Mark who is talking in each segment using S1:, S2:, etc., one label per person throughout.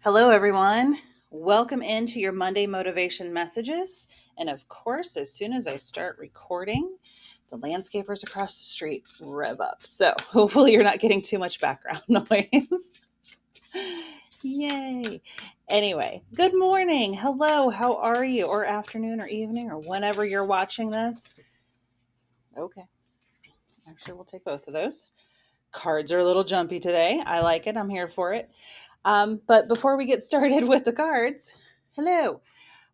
S1: Hello, everyone. Welcome into your Monday motivation messages. And of course, as soon as I start recording, the landscapers across the street rev up. So hopefully, you're not getting too much background noise. Yay. Anyway, good morning. Hello, how are you? Or afternoon or evening or whenever you're watching this. Okay, actually, we'll take both of those. Cards are a little jumpy today. I like it. I'm here for it. But before we get started with the cards, hello.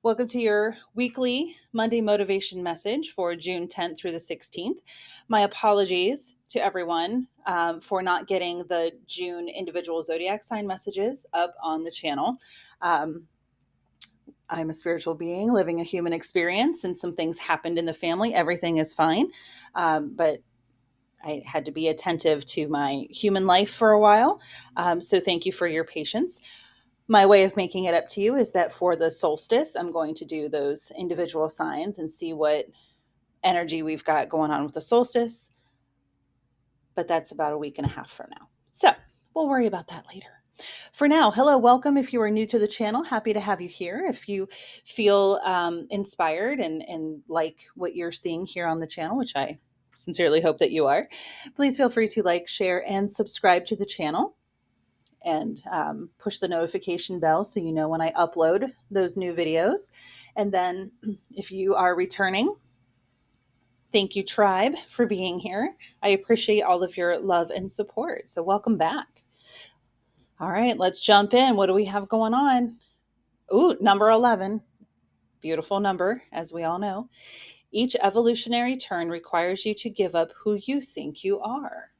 S1: Welcome to your weekly Monday motivation message for June 10th through the 16th. My apologies to everyone for not getting the June individual zodiac sign messages up on the channel. I'm a spiritual being living a human experience, and some things happened in the family. Everything is fine. But I had to be attentive to my human life for a while. So thank you for your patience. My way of making it up to you is that for the solstice, I'm going to do those individual signs and see what energy we've got going on with the solstice. But that's about a week and a half from now. So we'll worry about that later. For now, hello, welcome. If you are new to the channel, happy to have you here. If you feel inspired and like what you're seeing here on the channel, which I sincerely hope that you are, please feel free to like, share, and subscribe to the channel and push the notification bell so you know when I upload those new videos. And then if you are returning, thank you, tribe, for being here. I appreciate all of your love and support. So welcome back. All right, let's jump in. What do we have going on? Ooh, number 11. Beautiful number, as we all know. Each evolutionary turn requires you to give up who you think you are.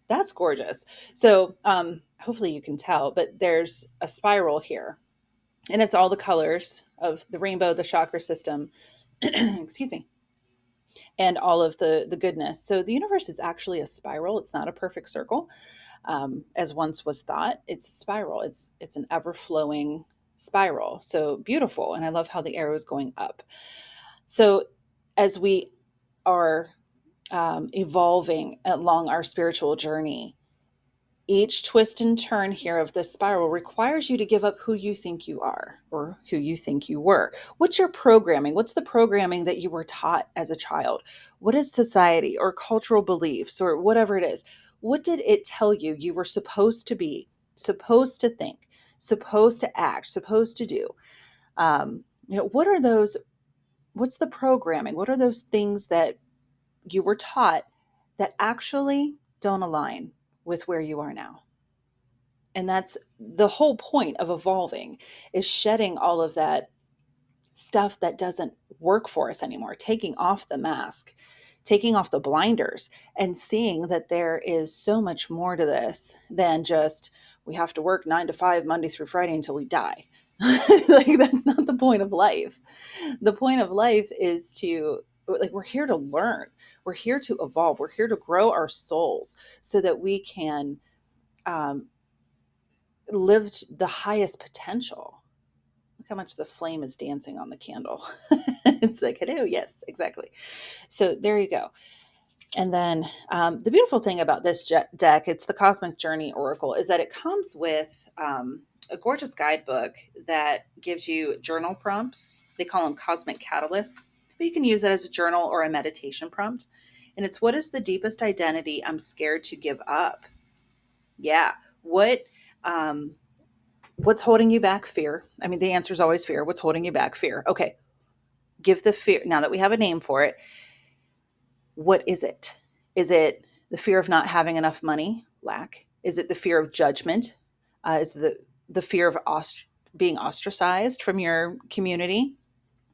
S1: That's gorgeous. So hopefully you can tell, but there's a spiral here, and it's all the colors of the rainbow, the chakra system, excuse me, and all of the goodness. So the universe is actually a spiral. It's not a perfect circle, as once was thought. It's a spiral. It's an ever flowing spiral. So beautiful, and I love how the arrow is going up. So as we are evolving along our spiritual journey, each twist and turn here of this spiral requires you to give up who you think you are or who you think you were. What's your programming? What's the programming that you were taught as a child? What is society or cultural beliefs or whatever it is? What did it tell you you were supposed to be, supposed to think, supposed to act, supposed to do? What are those? What's the programming? What are those things that you were taught that actually don't align with where you are now? And that's the whole point of evolving, is shedding all of that stuff that doesn't work for us anymore, taking off the mask, taking off the blinders, and seeing that there is so much more to this than just we have to work 9 to 5 Monday through Friday until we die. Like, that's not the point of life. The point of life is to, like, we're here to learn, we're here to evolve, we're here to grow our souls so that we can lived the highest potential. Look how much the flame is dancing on the candle. It's like, hello, yes, exactly. So there you go. And then the beautiful thing about this deck, it's the Cosmic Journey Oracle, is that it comes with a gorgeous guidebook that gives you journal prompts. They call them cosmic catalysts, but you can use it as a journal or a meditation prompt. And it's, what is the deepest identity I'm scared to give up? Yeah. What's holding you back? Fear. I mean, the answer is always fear. What's holding you back? Fear. Okay. Give the fear. Now that we have a name for it, what is it? Is it the fear of not having enough money? Lack? Is it the fear of judgment? Is the fear of being ostracized from your community?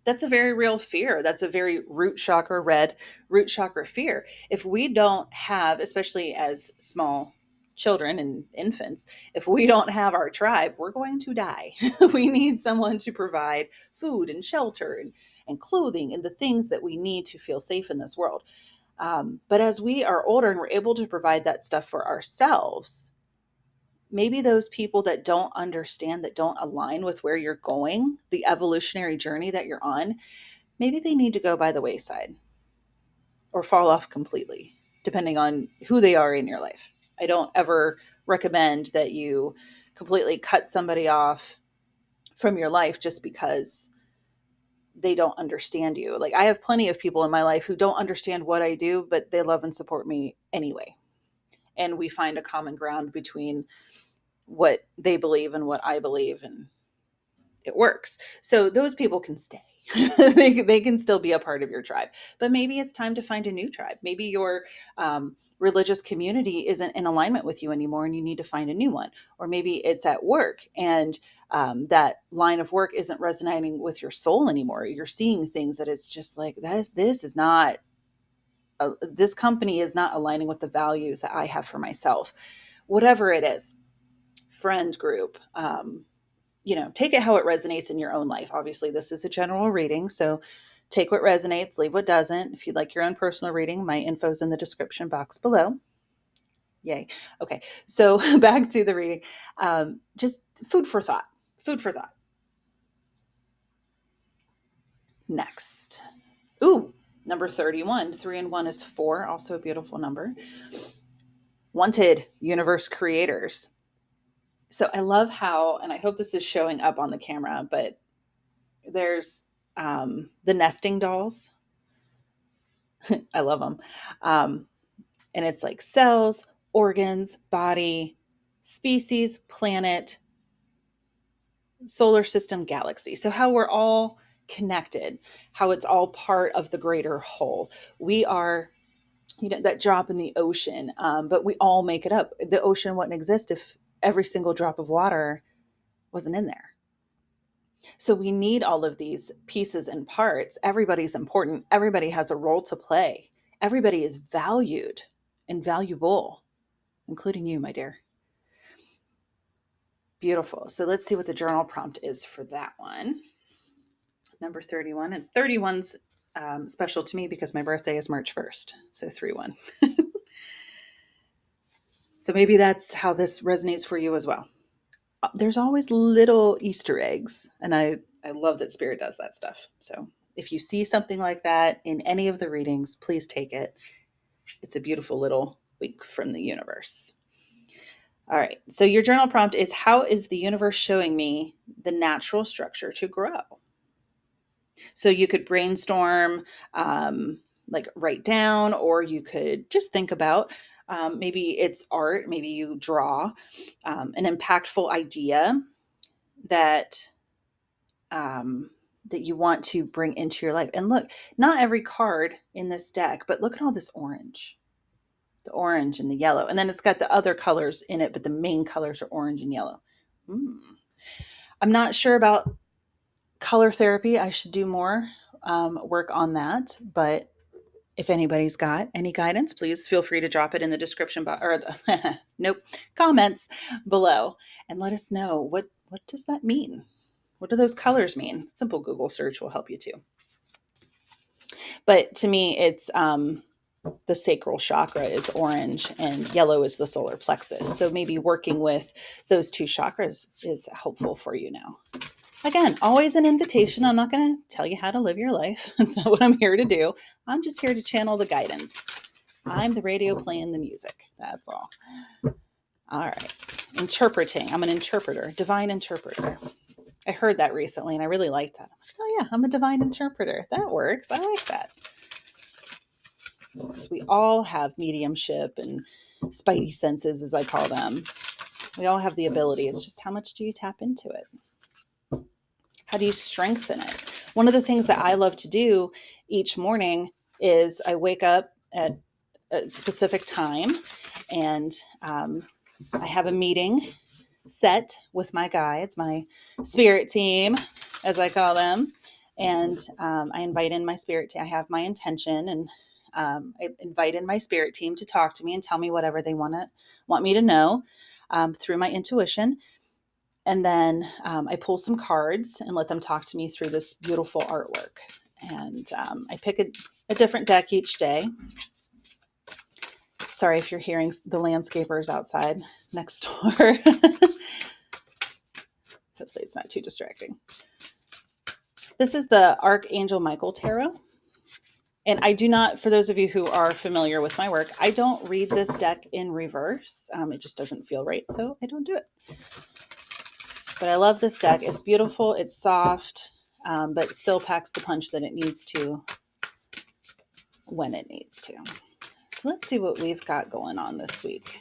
S1: That's a very real fear. That's a very root chakra red, root chakra fear. If we don't have, especially as small children and infants, if we don't have our tribe, we're going to die. We need someone to provide food and shelter and clothing and the things that we need to feel safe in this world. But as we are older and we're able to provide that stuff for ourselves, maybe those people that don't understand, that don't align with where you're going, the evolutionary journey that you're on, maybe they need to go by the wayside or fall off completely, depending on who they are in your life. I don't ever recommend that you completely cut somebody off from your life just because they don't understand you. Like, I have plenty of people in my life who don't understand what I do, but they love and support me anyway. And we find a common ground between what they believe and what I believe, and it works. So those people can stay. They can still be a part of your tribe, but maybe it's time to find a new tribe. Maybe your religious community isn't in alignment with you anymore and you need to find a new one. Or maybe it's at work and that line of work isn't resonating with your soul anymore. You're seeing things that it's just like, this is not, this company is not aligning with the values that I have for myself. Whatever it is, friend group, take it how it resonates in your own life. Obviously, this is a general reading, so take what resonates, leave what doesn't. If you'd like your own personal reading, my info's in the description box below. Yay. Okay, so back to the reading. Just food for thought. Food for thought. Next. Ooh, number 31. 3 and 1 is 4, also a beautiful number. Wanted universe creators. So I love how, and I hope this is showing up on the camera, but there's the nesting dolls. I love them. And it's like cells, organs, body, species, planet, solar system, galaxy. So how we're all connected, how it's all part of the greater whole. We are, that drop in the ocean, but we all make it up. The ocean wouldn't exist if every single drop of water wasn't in there. So we need all of these pieces and parts. Everybody's important. Everybody has a role to play. Everybody is valued and valuable, including you, my dear. Beautiful. So let's see what the journal prompt is for that one. Number 31. And 31's special to me because my birthday is March 1st. So 3-1. So maybe that's how this resonates for you as well. There's always little Easter eggs. And I love that Spirit does that stuff. So if you see something like that in any of the readings, please take it. It's a beautiful little wink from the universe. All right. So your journal prompt is, how is the universe showing me the natural structure to grow? So you could brainstorm, like write down, or you could just think about, maybe it's art, maybe you draw an impactful idea that that you want to bring into your life. And look, not every card in this deck, but look at all this orange. The orange and the yellow. And then it's got the other colors in it, but the main colors are orange and yellow. I'm not sure about color therapy. I should do more work on that. But if anybody's got any guidance, please feel free to drop it in the description box or comments below and let us know what does that mean? What do those colors mean? Simple Google search will help you too. But to me, it's the sacral chakra is orange and yellow is the solar plexus. So maybe working with those two chakras is helpful for you now. Again, always an invitation. I'm not going to tell you how to live your life. That's not what I'm here to do. I'm just here to channel the guidance. I'm the radio playing the music. That's all. All right. Interpreting. I'm an interpreter, divine interpreter. I heard that recently and I really liked that. I'm like, oh yeah, I'm a divine interpreter. That works. I like that. Because we all have mediumship and spidey senses, as I call them. We all have the ability. It's just how much do you tap into it? How do you strengthen it? One of the things that I love to do each morning is I wake up at a specific time and I have a meeting set with my guides, my spirit team, as I call them. And I invite in my spirit team. I have my intention and I invite in my spirit team to talk to me and tell me whatever they want me to know through my intuition. And then I pull some cards and let them talk to me through this beautiful artwork. And I pick a different deck each day. Sorry if you're hearing the landscapers outside next door. Hopefully it's not too distracting. This is the Archangel Michael Tarot. And I do not, for those of you who are familiar with my work, I don't read this deck in reverse. It just doesn't feel right, so I don't do it. But I love this deck. It's beautiful. It's soft, but still packs the punch that it needs to when it needs to. So let's see what we've got going on this week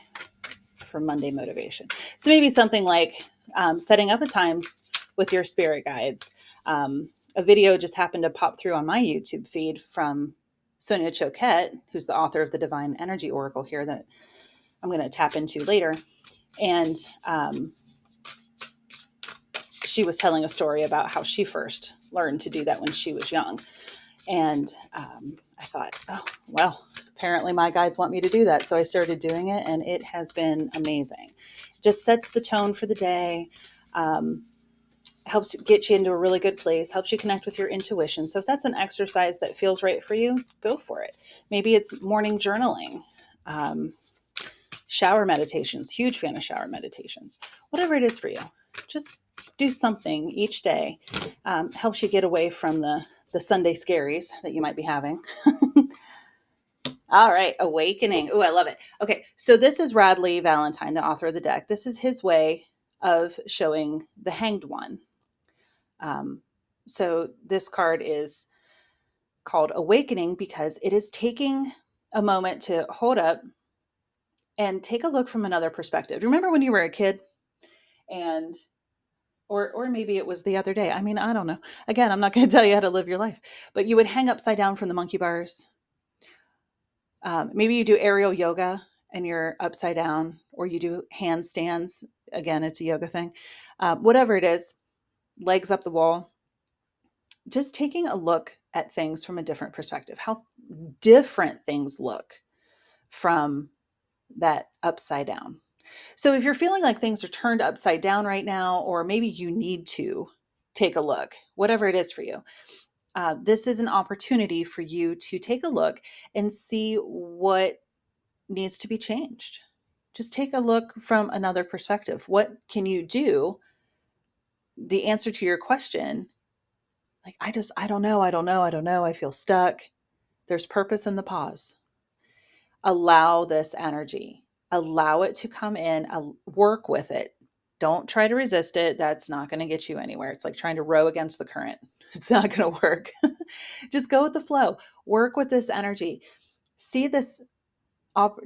S1: for Monday motivation. So maybe something like setting up a time with your spirit guides. A video just happened to pop through on my YouTube feed from Sonia Choquette, who's the author of the Divine Energy Oracle here that I'm going to tap into later. And she was telling a story about how she first learned to do that when she was young. And I thought, oh, well, apparently my guides want me to do that. So I started doing it, and it has been amazing. Just sets the tone for the day, helps get you into a really good place, helps you connect with your intuition. So if that's an exercise that feels right for you, go for it. Maybe it's morning journaling, shower meditations, huge fan of shower meditations, whatever it is for you. Just do something each day. Helps you get away from the Sunday scaries that you might be having. All right, awakening. Oh, I love it. Okay, so this is Raleigh Valentine, the author of the deck. This is his way of showing the Hanged One. So this card is called Awakening because it is taking a moment to hold up and take a look from another perspective. Remember when you were a kid and or maybe it was the other day. I mean, I don't know. Again, I'm not going to tell you how to live your life, but you would hang upside down from the monkey bars. Maybe you do aerial yoga and you're upside down, or you do handstands. Again, it's a yoga thing. Whatever it is, legs up the wall. Just taking a look at things from a different perspective, how different things look from that upside down. So if you're feeling like things are turned upside down right now, or maybe you need to take a look, whatever it is for you, this is an opportunity for you to take a look and see what needs to be changed. Just take a look from another perspective. What can you do? The answer to your question, like, I don't know. I feel stuck. There's purpose in the pause. Allow this energy. Allow it to come in. Work with it. Don't try to resist it. That's not going to get you anywhere. It's like trying to row against the current. It's not going to work. Just go with the flow. Work with this energy. See this,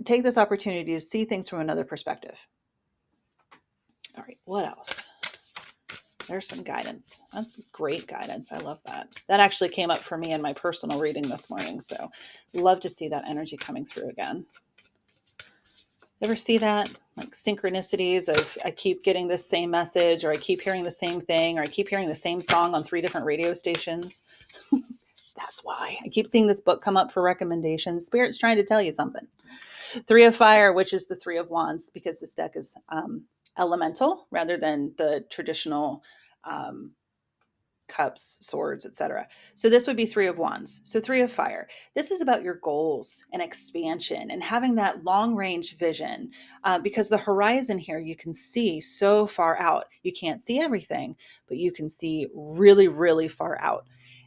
S1: take this opportunity to see things from another perspective. All right, what else? There's some guidance. That's great guidance. I love that. That actually came up for me in my personal reading this morning. So love to see that energy coming through again. Ever see that? Like synchronicities of I keep getting this same message, or I keep hearing the same thing, or I keep hearing the same song on 3 different radio stations. That's why. I keep seeing this book come up for recommendations. Spirit's trying to tell you something. 3 of Fire, which is the 3 of Wands, because this deck is elemental rather than the traditional cups, swords, etc. So this would be 3 of Wands. So 3 of Fire. This is about your goals and expansion and having that long range vision, because the horizon here, you can see so far out. You can't see everything, but you can see really, really far out.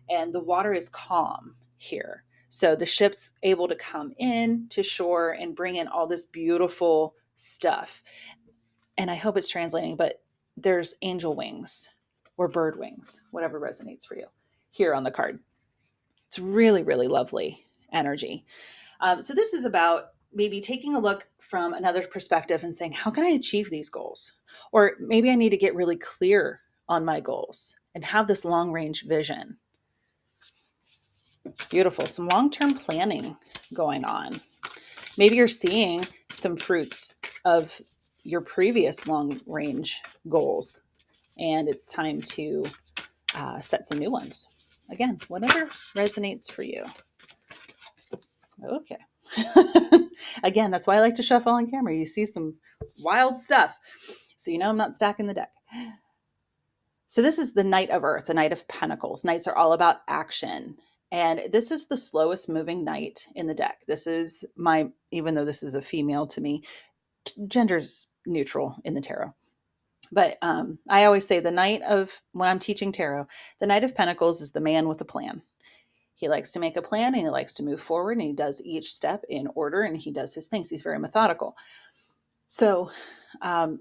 S1: And the water is calm here. So the ship's able to come in to shore and bring in all this beautiful stuff. And I hope it's translating, but there's angel wings or bird wings, whatever resonates for you here on the card. It's really, really lovely energy. So this is about maybe taking a look from another perspective and saying, how can I achieve these goals? Or maybe I need to get really clear on my goals and have this long range vision. Beautiful. Some long-term planning going on. Maybe you're seeing some fruits of your previous long-range goals, and it's time to set some new ones. Again, whatever resonates for you. Okay. Again, that's why I like to shuffle on camera. You see some wild stuff. So you know I'm not stacking the deck. So this is the Knight of Earth, the Knight of Pentacles. Knights are all about action. And this is the slowest moving knight in the deck. This is even though this is a female to me, gender's neutral in the tarot. But I always say when I'm teaching tarot, the Knight of Pentacles is the man with a plan. He likes to make a plan and he likes to move forward and he does each step in order and he does his things. He's very methodical. So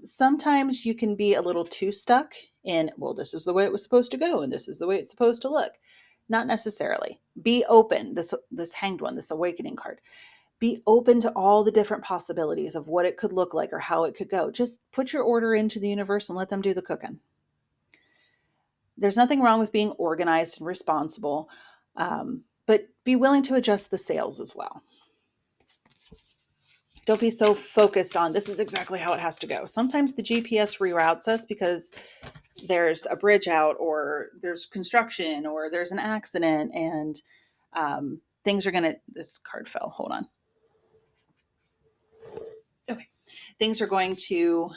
S1: sometimes you can be a little too stuck in, well, this is the way it was supposed to go and this is the way it's supposed to look. Not necessarily. Be open. This hanged one, this awakening card. Be open to all the different possibilities of what it could look like or how it could go. Just put your order into the universe and let them do the cooking. There's nothing wrong with being organized and responsible, but be willing to adjust the sails as well. Don't be so focused on this is exactly how it has to go. Sometimes the GPS reroutes us because there's a bridge out or there's construction or there's an accident, and things are going to, this card fell, hold on. Okay. Things are going to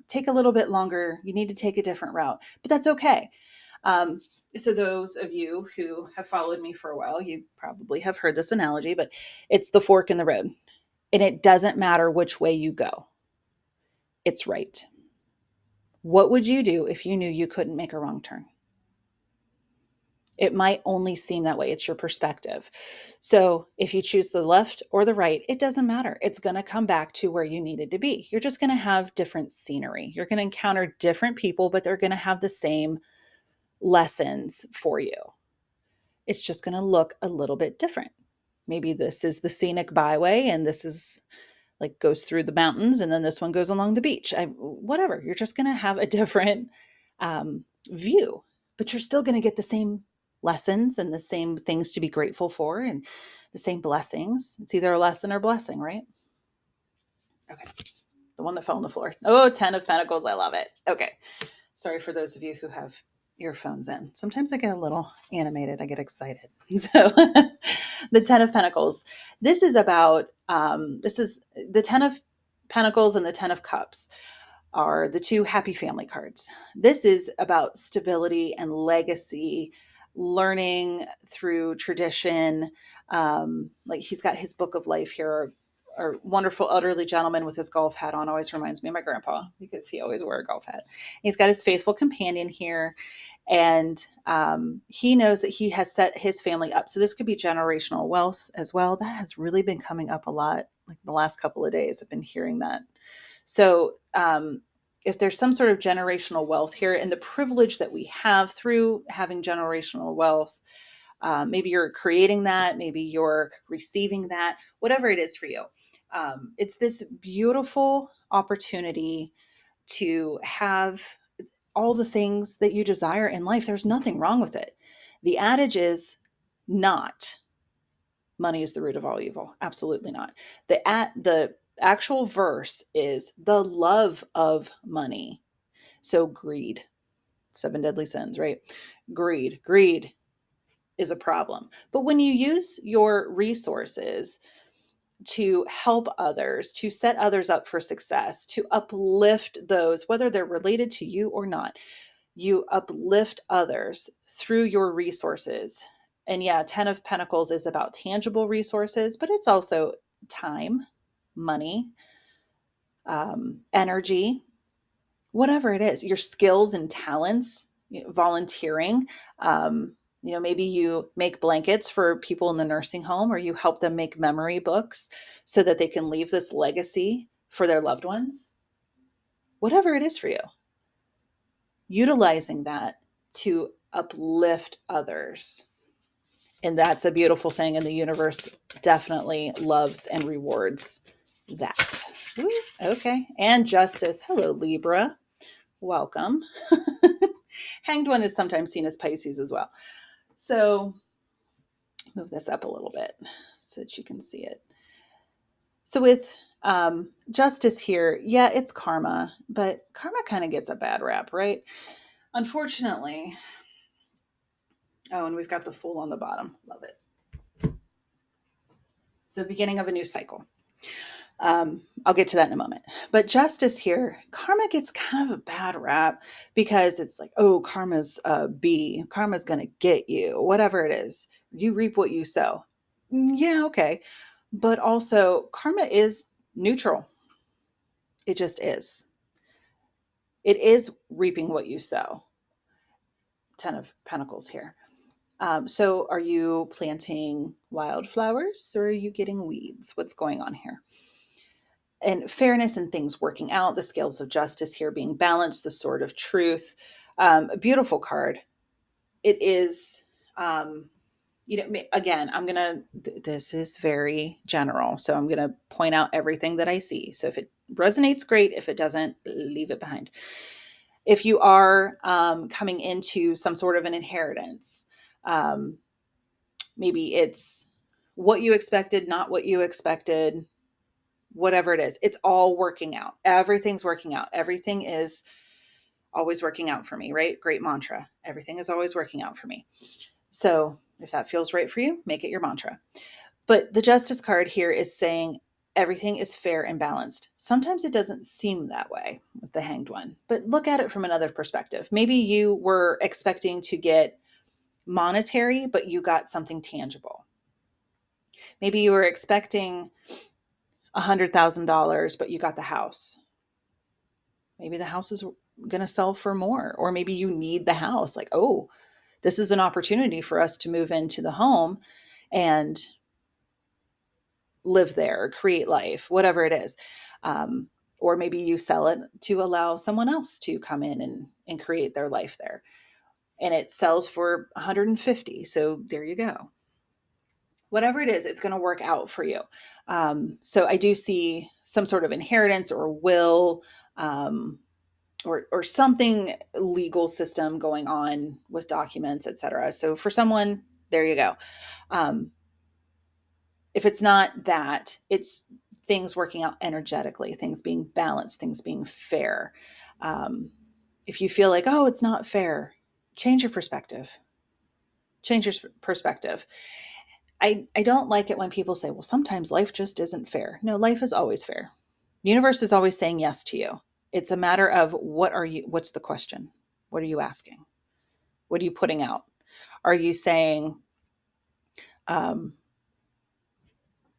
S1: take a little bit longer. You need to take a different route, but that's okay. So those of you who have followed me for a while, you probably have heard this analogy, but it's the fork in the road. And it doesn't matter which way you go. It's right. What would you do if you knew you couldn't make a wrong turn? It might only seem that way. It's your perspective. So if you choose the left or the right, it doesn't matter. It's going to come back to where you needed to be. You're just going to have different scenery. You're going to encounter different people, but they're going to have the same lessons for you. It's just going to look a little bit different. Maybe this is the scenic byway and this is like goes through the mountains and then this one goes along the beach. Whatever. You're just going to have a different view, but you're still going to get the same lessons and the same things to be grateful for and the same blessings. It's either a lesson or blessing, right? Okay. The one that fell on the floor. Oh, 10 of Pentacles. I love it. Okay. Sorry for those of you who have earphones in. Sometimes I get a little animated. I get excited. So the 10 of Pentacles. This is about, this is the 10 of Pentacles and the 10 of Cups are the two happy family cards. This is about stability and legacy, learning through tradition. Like he's got his book of life here. Our wonderful elderly gentleman with his golf hat on always reminds me of my grandpa because he always wore a golf hat. He's got his faithful companion here, and he knows that he has set his family up. So this could be generational wealth as well. That has really been coming up a lot. Like the last couple of days, I've been hearing that. So if there's some sort of generational wealth here and the privilege that we have through having generational wealth, maybe you're creating that, maybe you're receiving that, whatever it is for you. It's this beautiful opportunity to have all the things that you desire in life. There's nothing wrong with it. The adage is not money is the root of all evil. Absolutely not. The actual verse is the love of money. So greed, 7 deadly sins, right? Greed is a problem. But when you use your resources to help others, to set others up for success, to uplift those, whether they're related to you or not, you uplift others through your resources. And yeah, 10 of Pentacles is about tangible resources, but it's also time, money, energy, whatever it is, your skills and talents, volunteering. Maybe you make blankets for people in the nursing home, or you help them make memory books so that they can leave this legacy for their loved ones. Whatever it is for you, utilizing that to uplift others. And that's a beautiful thing. And the universe definitely loves and rewards that. Ooh, okay. And justice. Hello, Libra. Welcome. Hanged one is sometimes seen as Pisces as well. So move this up a little bit so that you can see it. So with justice here, yeah, it's karma, but karma kind of gets a bad rap, right? Unfortunately. Oh, and we've got the Fool on the bottom. Love it. So beginning of a new cycle. I'll get to that in a moment. But justice here, karma gets kind of a bad rap because it's like, oh, karma's B. Karma's going to get you, whatever it is. You reap what you sow. Yeah, okay. But also, karma is neutral. It just is. It is reaping what you sow. 10 of Pentacles here. So are you planting wildflowers or are you getting weeds? What's going on here? And fairness and things working out, the scales of justice here being balanced, the sword of truth. A beautiful card. It is, again, this is very general. So I'm going to point out everything that I see. So if it resonates, great. If it doesn't, leave it behind. If you are coming into some sort of an inheritance, maybe it's what you expected, not what you expected, whatever it is, it's all working out. Everything's working out. Everything is always working out for me, right? Great mantra. Everything is always working out for me. So if that feels right for you, make it your mantra. But the Justice card here is saying everything is fair and balanced. Sometimes it doesn't seem that way with the Hanged One, but look at it from another perspective. Maybe you were expecting to get monetary, but you got something tangible. Maybe you were expecting $100,000, but you got the house. Maybe the house is going to sell for more, or maybe you need the house. Like, oh, this is an opportunity for us to move into the home and live there, create life, whatever it is. Or maybe you sell it to allow someone else to come in and create their life there. And it sells for 150. So there you go. Whatever it is, it's going to work out for you. So I do see some sort of inheritance or will, or something legal system going on with documents, etc. So for someone, there you go. If it's not that, it's things working out energetically, things being balanced, things being fair. If you feel like, oh, it's not fair, change your perspective. Change your perspective. I don't like it when people say, well, sometimes life just isn't fair. No, life is always fair. The universe is always saying yes to you. It's a matter of what's the question? What are you asking? What are you putting out? Are you saying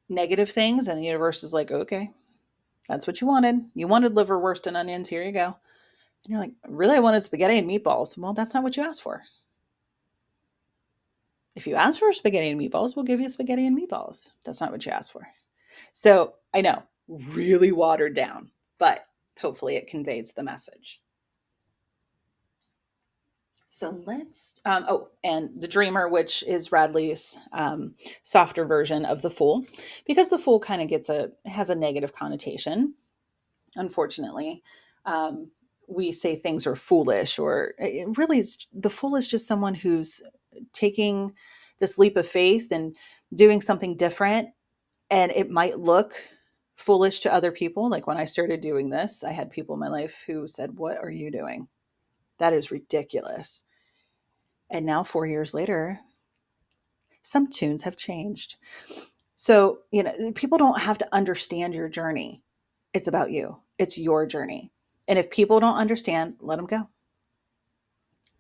S1: negative things? And the universe is like, okay, that's what you wanted. You wanted liverwurst and onions. Here you go. And you're like, really? I wanted spaghetti and meatballs. Well, that's not what you asked for. If you ask for spaghetti and meatballs, we'll give you spaghetti and meatballs. That's not what you asked for. So I know, really watered down, but hopefully it conveys the message. So let's, and the Dreamer, which is Radley's softer version of the Fool, because the Fool kind of has a negative connotation, unfortunately. We say things are foolish, or it really is, the Fool is just someone who's taking this leap of faith and doing something different. And it might look foolish to other people. Like when I started doing this, I had people in my life who said, what are you doing? That is ridiculous. And now 4 years later, some tunes have changed. So, people don't have to understand your journey. It's about you. It's your journey. And if people don't understand, let them go.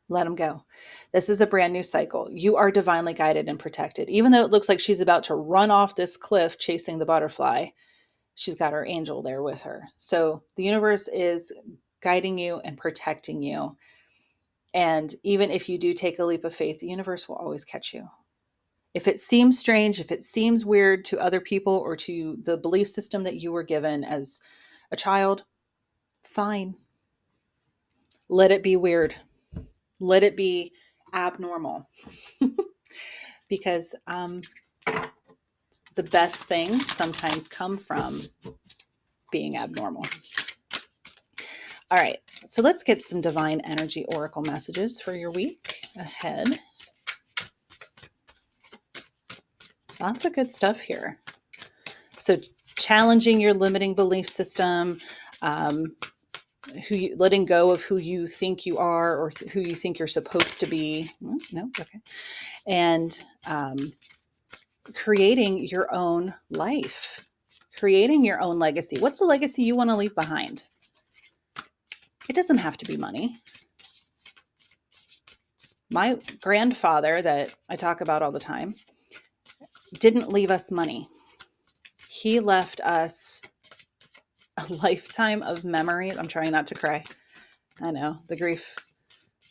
S1: Let them go. This is a brand new cycle. You are divinely guided and protected. Even though it looks like she's about to run off this cliff chasing the butterfly, she's got her angel there with her. So the universe is guiding you and protecting you. And even if you do take a leap of faith, the universe will always catch you. If it seems strange, if it seems weird to other people or to the belief system that you were given as a child, fine. Let it be weird. Let it be abnormal. Because the best things sometimes come from being abnormal. All right, so let's get some divine energy oracle messages for your week ahead. Lots of good stuff here. So challenging your limiting belief system, letting go of who you think you are or who you think you're supposed to be. No, okay. And creating your own life, creating your own legacy. What's the legacy you want to leave behind? It doesn't have to be money. My grandfather, that I talk about all the time, didn't leave us money. He left us a lifetime of memories. I'm trying not to cry. I know, the grief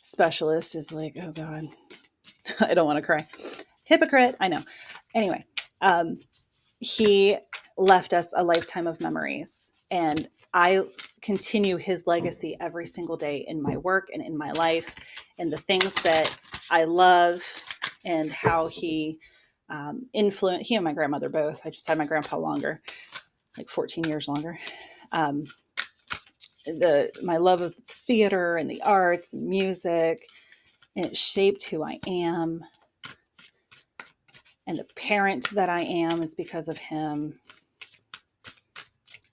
S1: specialist is like, oh God, I don't want to cry. Hypocrite, I know. Anyway, he left us a lifetime of memories. And I continue his legacy every single day in my work and in my life, and the things that I love, and how he influenced. He and my grandmother both. I just had my grandpa longer, like 14 years longer. Um, my love of theater and the arts and music, and it shaped who I am. And the parent that I am is because of him.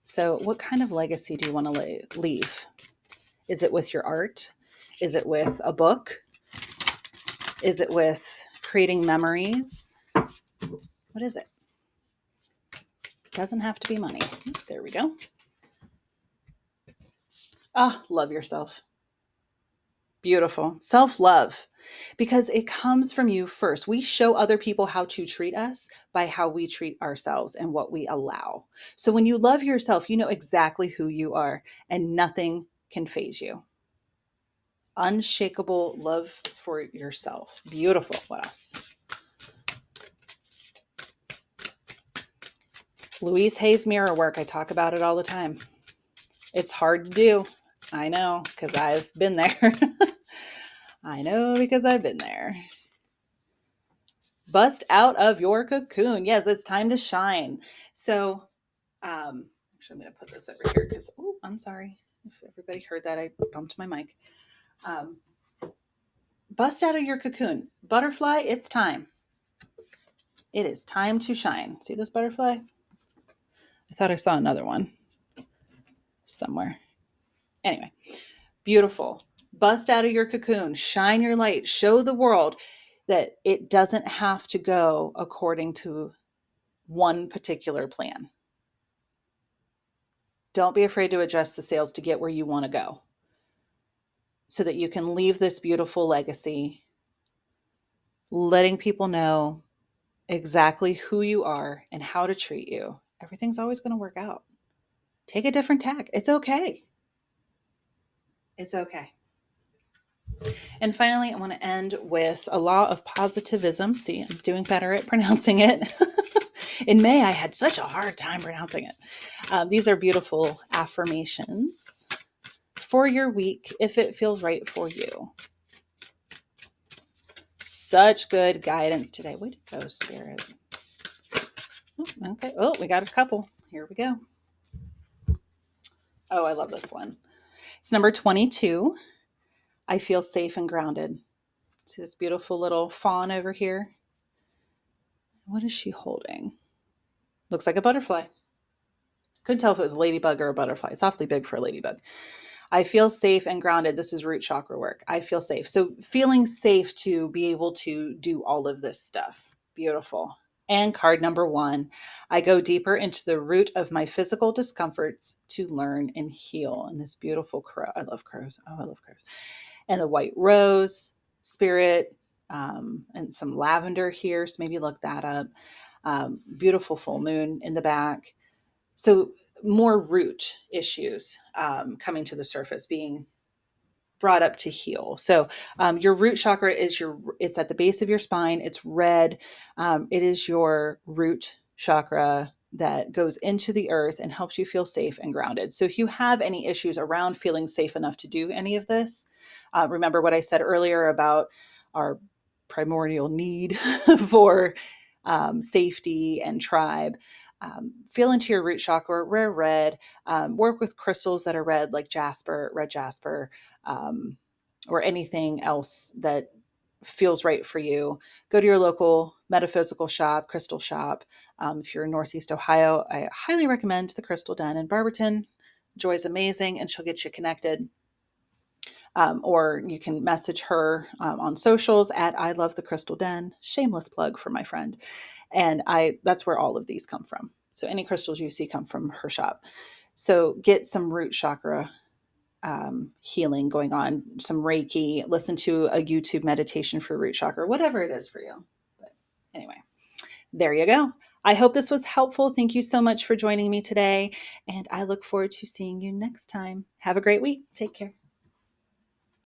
S1: So what kind of legacy do you want to leave? Is it with your art? Is it with a book? Is it with creating memories? What is it? Doesn't have to be money. There we go. Love yourself. Beautiful. Self-love. Because it comes from you first. We show other people how to treat us by how we treat ourselves and what we allow. So when you love yourself, you know exactly who you are, and nothing can faze you. Unshakable love for yourself. Beautiful. What else? Louise Hay's mirror work. I talk about it all the time. It's hard to do. I know, because I've been there. I know, because I've been there. Bust out of your cocoon. Yes, it's time to shine. So, actually, I'm going to put this over here because, I'm sorry if everybody heard that. I bumped my mic. Bust out of your cocoon. Butterfly, it's time. It is time to shine. See this butterfly? I thought I saw another one somewhere. Anyway, beautiful. Bust out of your cocoon. Shine your light. Show the world that it doesn't have to go according to one particular plan. Don't be afraid to adjust the sails to get where you want to go, so that you can leave this beautiful legacy, letting people know exactly who you are and how to treat you. Everything's always going to work out. Take a different tack. It's okay. It's okay. And finally, I want to end with a law of positivism. See, I'm doing better at pronouncing it. In May, I had such a hard time pronouncing it. These are beautiful affirmations for your week if it feels right for you. Such good guidance today. Way to go, Spirit. Okay. Oh, we got a couple. Here we go. Oh, I love this one. It's number 22. I feel safe and grounded. See this beautiful little fawn over here? What is she holding? Looks like a butterfly. Couldn't tell if it was a ladybug or a butterfly. It's awfully big for a ladybug. I feel safe and grounded. This is root chakra work. I feel safe. So feeling safe to be able to do all of this stuff. Beautiful. And card number 1, I go deeper into the root of my physical discomforts to learn and heal. And this beautiful crow. I love crows. Oh, I love crows. And the white rose, spirit, and some lavender here. So maybe look that up. Beautiful full moon in the back. So more root issues coming to the surface, being brought up to heal. So your root chakra is it's at the base of your spine. It's red. It is your root chakra that goes into the earth and helps you feel safe and grounded. So if you have any issues around feeling safe enough to do any of this, remember what I said earlier about our primordial need for safety and tribe. Feel into your root chakra, rare red, work with crystals that are red, like jasper, red jasper, or anything else that feels right for you. Go to your local metaphysical shop, crystal shop. If you're in Northeast Ohio, I highly recommend the Crystal Den in Barberton. Joy's amazing, and she'll get you connected. Or you can message her on socials at I Love the Crystal Den. Shameless plug for my friend. And that's where all of these come from. So any crystals you see come from her shop. So get some root chakra healing going on, some Reiki, listen to a YouTube meditation for root chakra, whatever it is for you. But anyway, there you go. I hope this was helpful. Thank you so much for joining me today. And I look forward to seeing you next time. Have a great week. Take care.